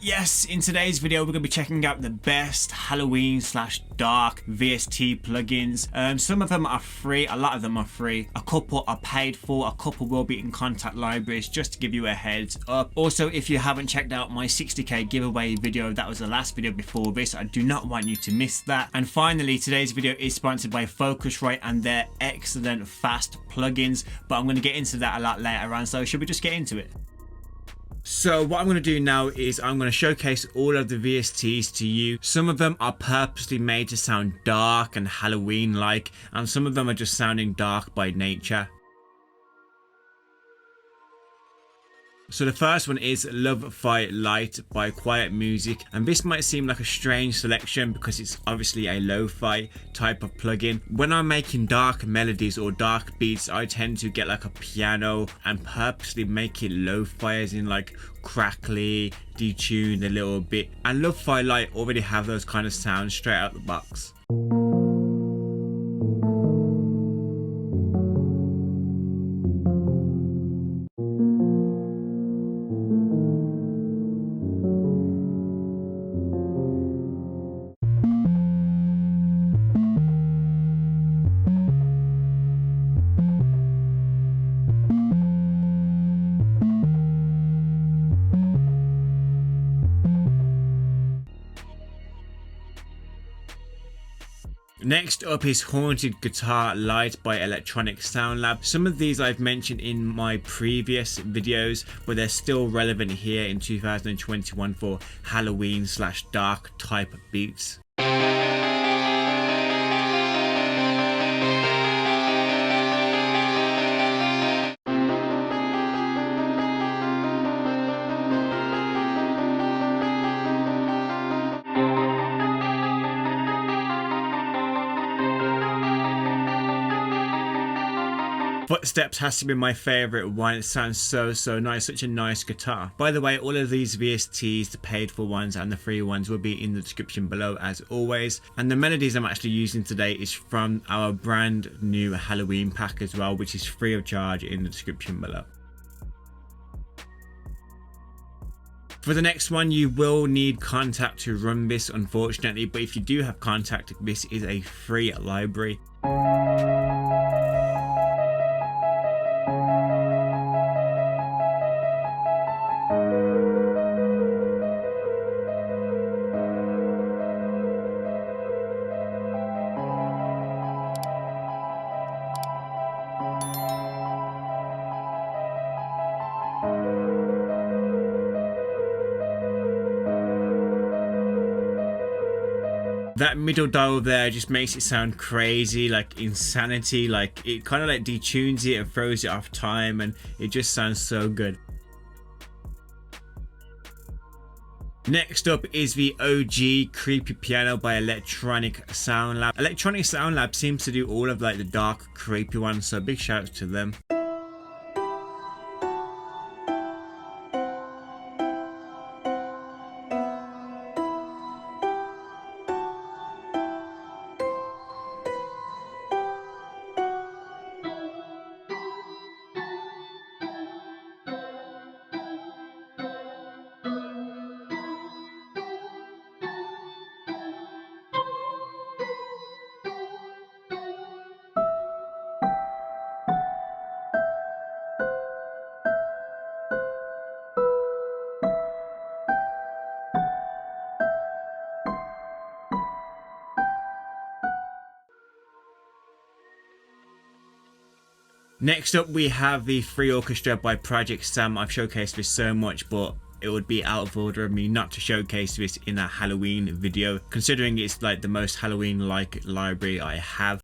Yes, in today's video we're going to be checking out the best Halloween/dark VST plugins. Some of them are free, a lot of them are free, a couple are paid for, a couple will be in Kontakt libraries, just to give you a heads up. Also, if you haven't checked out my 60k giveaway video, that was the last video before this, I do not want you to miss that. And finally, today's video is sponsored by Focusrite and their excellent fast plugins, but I'm going to get into that a lot later on, so should we just get into it? So what I'm going to do now is I'm going to showcase all of the VSTs to you. Some of them are purposely made to sound dark and Halloween-like, and some of them are just sounding dark by nature. So the first one is Love Fight Light by Quiet Music, and this might seem like a strange selection because it's obviously a lo-fi type of plugin. When I'm making dark melodies or dark beats, I tend to get like a piano and purposely make it lo-fi, as in like crackly, detuned a little bit. And Love Fight Light already have those kind of sounds straight out the box. Next up is Haunted Guitar Light by Electronic Sound Lab. Some of these I've mentioned in my previous videos, but they're still relevant here in 2021 for Halloween/dark type beats. Footsteps has to be my favourite one. It sounds so nice, such a nice guitar. By the way, all of these VSTs, the paid for ones and the free ones, will be in the description below as always. And the melodies I'm actually using today is from our brand new Halloween pack as well, which is free of charge in the description below. For the next one, you will need Kontakt to run this, unfortunately, but if you do have Kontakt, this is a free library. That middle dial there just makes it sound crazy, like insanity, like it kind of like detunes it and throws it off time, and it just sounds so good. Next up is the OG Creepy Piano by Electronic Sound Lab. Electronic Sound Lab seems to do all of like the dark creepy ones, so big shout out to them. Next up we have the Free Orchestra by Project Sam. I've showcased this so much, but it would be out of order of me not to showcase this in a Halloween video, considering it's like the most Halloween-like library I have.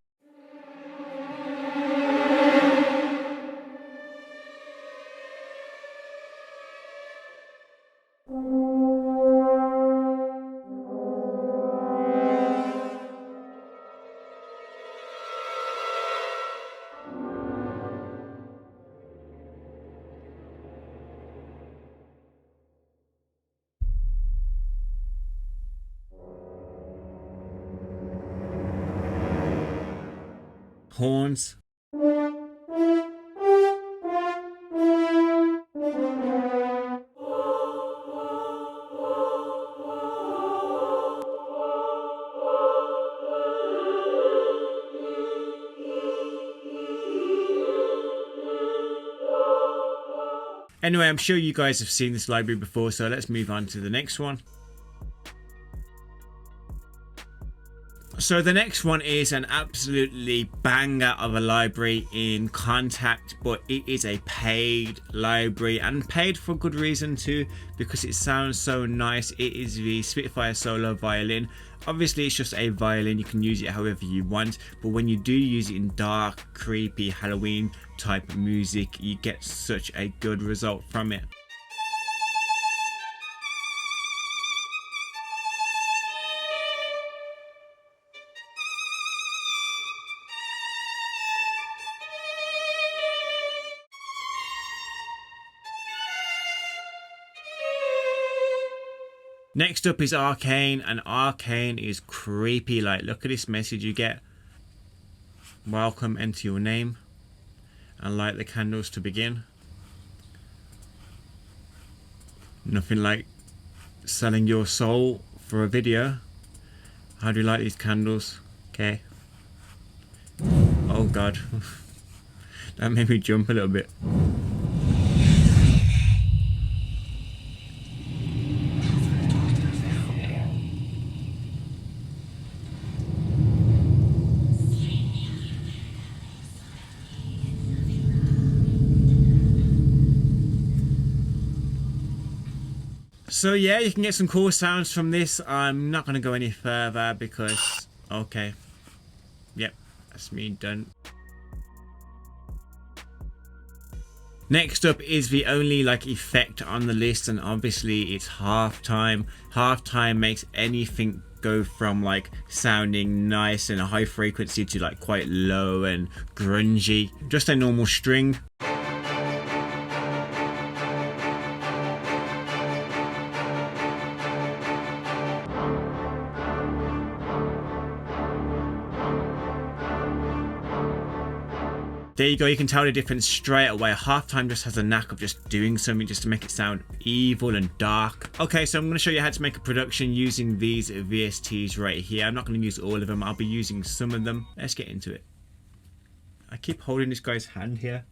Horns. Anyway, I'm sure you guys have seen this library before, so let's move on to the next one. So the next one is an absolutely banger of a library in Kontakt, but it is a paid library, and paid for good reason too, because it sounds so nice. It is the Spitfire Solo Violin. Obviously it's just a violin, you can use it however you want, but when you do use it in dark, creepy Halloween type music, you get such a good result from it. Next up is Arcane, and Arcane is creepy. Like, look at this message you get. Welcome, enter your name and light the candles to begin. Nothing like selling your soul for a video. How do you light these candles? Okay. Oh god. That made me jump a little bit. So yeah, you can get some cool sounds from this. I'm not going to go any further because, okay, yep, that's me done. Next up is the only like effect on the list, and obviously it's halftime. Halftime makes anything go from like sounding nice and a high frequency to like quite low and grungy. Just a normal string. There you go, you can tell the difference straight away. Halftime just has a knack of just doing something just to make it sound evil and dark. Okay, so I'm going to show you how to make a production using these VSTs right here. I'm not going to use all of them, I'll be using some of them. Let's get into it. I keep holding this guy's hand here.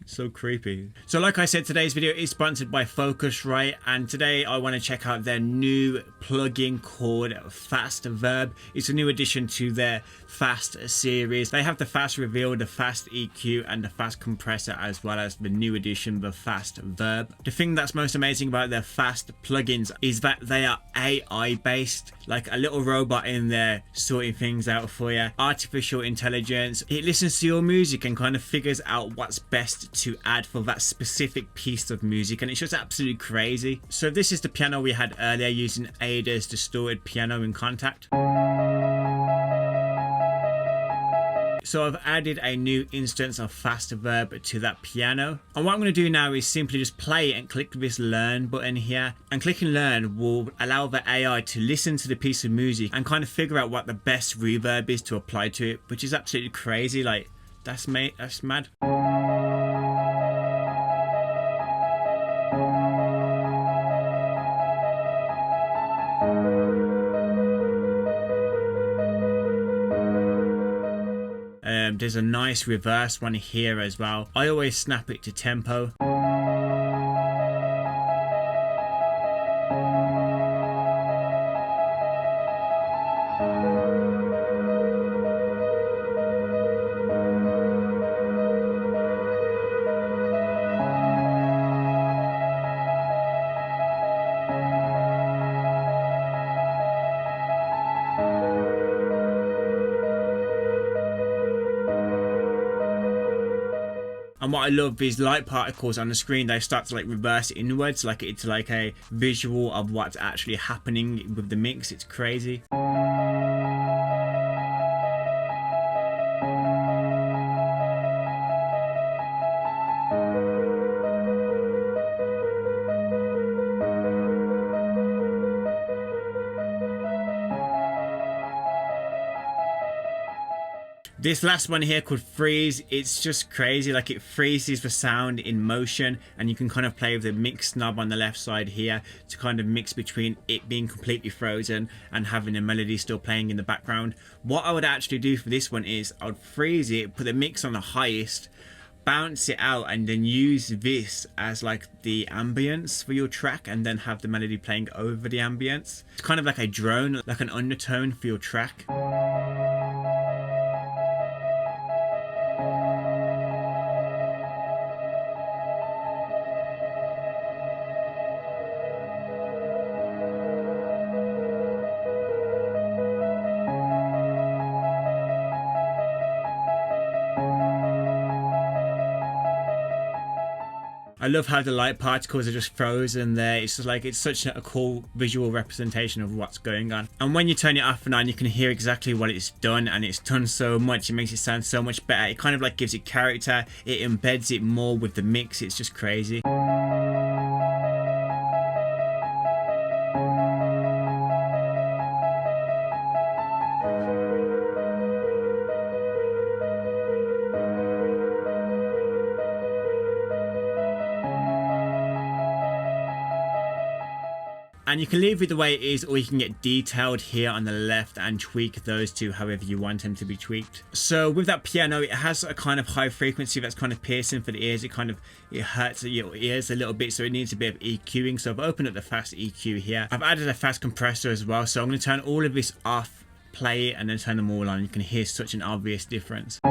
So creepy. So like I said, today's video is sponsored by Focusrite, and today I want to check out their new plugin called Fast Verb. It's a new addition to their Fast series. They have the Fast Reveal, the Fast EQ, and the Fast Compressor, as well as the new addition, the Fast Verb. The thing that's most amazing about their Fast plugins is that they are AI based, like a little robot in there sorting things out for you. Artificial intelligence. It listens to your music and kind of figures out what's best to add for that specific piece of music, and it's just absolutely crazy. So this is the piano we had earlier using Ada's distorted piano in Kontakt. So I've added a new instance of Fast Verb to that piano, and what I'm going to do now is simply just play and click this learn button here, and clicking learn will allow the AI to listen to the piece of music and kind of figure out what the best reverb is to apply to it, which is absolutely crazy. Like, that's mad. There's a nice reverse one here as well. I always snap it to tempo. And what I love is light particles on the screen, they start to like reverse inwards, like it's like a visual of what's actually happening with the mix. It's crazy. This last one here called freeze, it's just crazy. Like, it freezes the sound in motion, and you can kind of play with the mix knob on the left side here to kind of mix between it being completely frozen and having a melody still playing in the background. What I would actually do for this one is I would freeze it, put the mix on the highest, bounce it out and then use this as like the ambience for your track, and then have the melody playing over the ambience. It's kind of like a drone, like an undertone for your track. I love how the light particles are just frozen there. It's just like, it's such a cool visual representation of what's going on. And when you turn it off and on, you can hear exactly what it's done, and it's done so much. It makes it sound so much better. It kind of like gives it character. It embeds it more with the mix. It's just crazy. And you can leave it the way it is, or you can get detailed here on the left and tweak those two however you want them to be tweaked. So with that piano, it has a kind of high frequency that's kind of piercing for the ears. It hurts your ears a little bit, so it needs a bit of EQing. So I've opened up the fast EQ here. I've added a fast compressor as well. So I'm going to turn all of this off, play it, and then turn them all on. You can hear such an obvious difference.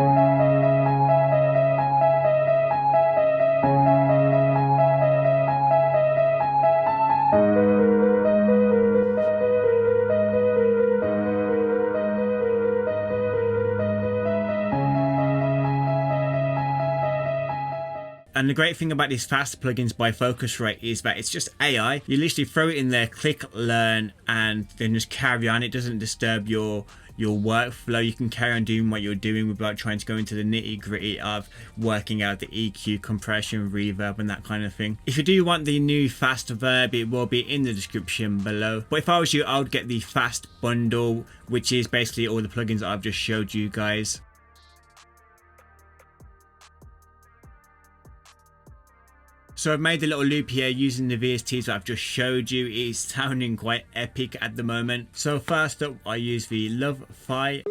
And the great thing about these fast plugins by Focusrite is that it's just AI. You literally throw it in there, click learn, and then just carry on. It doesn't disturb your workflow. You can carry on doing what you're doing without trying to go into the nitty gritty of working out the EQ, compression, reverb, and that kind of thing. If you do want the new fast verb, it will be in the description below. But if I was you, I would get the fast bundle, which is basically all the plugins that I've just showed you guys. So I've made a little loop here using the VSTs that I've just showed you. It is sounding quite epic at the moment. So first up, I use the Lo-Fi.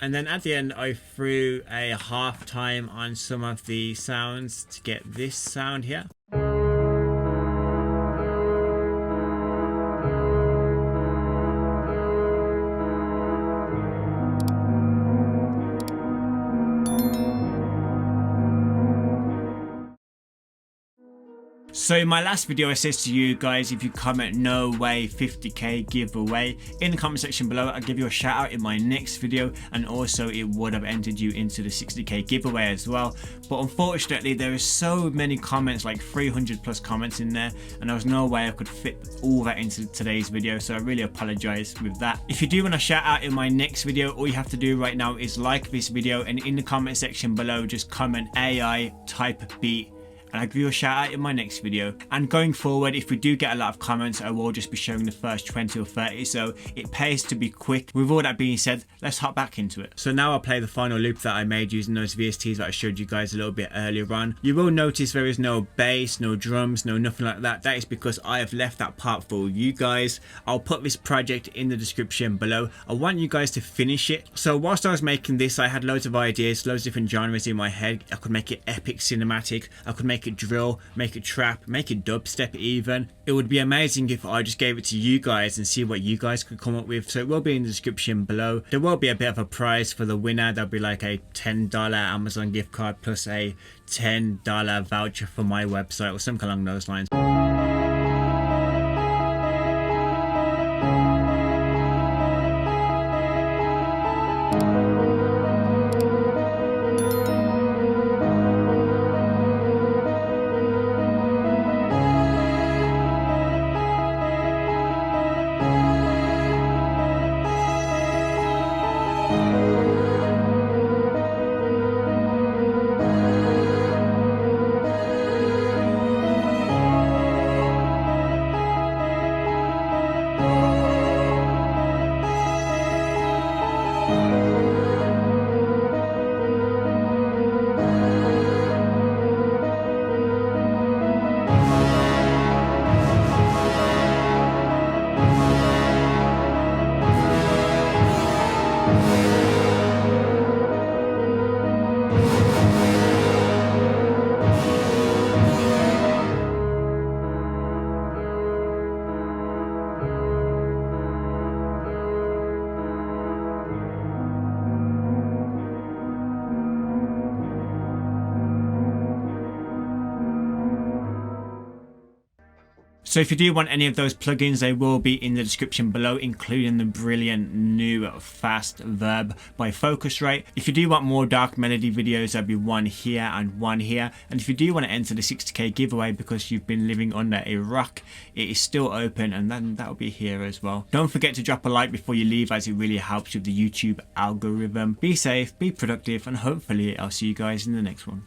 And then at the end, I threw a half time on some of the sounds to get this sound here. So in my last video, I said to you guys, if you comment no way 50k giveaway in the comment section below, I'll give you a shout out in my next video, and also it would have entered you into the 60k giveaway as well. But unfortunately, there is so many comments, like 300 plus comments in there, and there was no way I could fit all that into today's video, so I really apologize with that. If you do want a shout out in my next video, all you have to do right now is like this video, and in the comment section below, just comment AI type beat, and I'll give you a shout out in my next video. And going forward, if we do get a lot of comments, I will just be showing the first 20 or 30, so it pays to be quick. With all that being said, let's hop back into it. So now I'll play the final loop that I made using those VSTs that I showed you guys a little bit earlier on. You will notice there is no bass, no drums, no nothing like that. That is because I have left that part for you guys. I'll put this project in the description below. I want you guys to finish it. So whilst I was making this, I had loads of ideas, loads of different genres in my head. I could make it epic cinematic, I could make it drill, make it trap, make it dubstep even. It would be amazing if I just gave it to you guys and see what you guys could come up with. So it will be in the description below. There will be a bit of a prize for the winner. There'll be like a $10 Amazon gift card plus a $10 voucher for my website or something along those lines. So if you do want any of those plugins, they will be in the description below, including the brilliant new fast verb by Focusrite. If you do want more dark melody videos, there'll be one here and one here. And if you do want to enter the 60k giveaway because you've been living under a rock, it is still open, and then that'll be here as well. Don't forget to drop a like before you leave, as it really helps with the YouTube algorithm. Be safe, be productive, and hopefully I'll see you guys in the next one.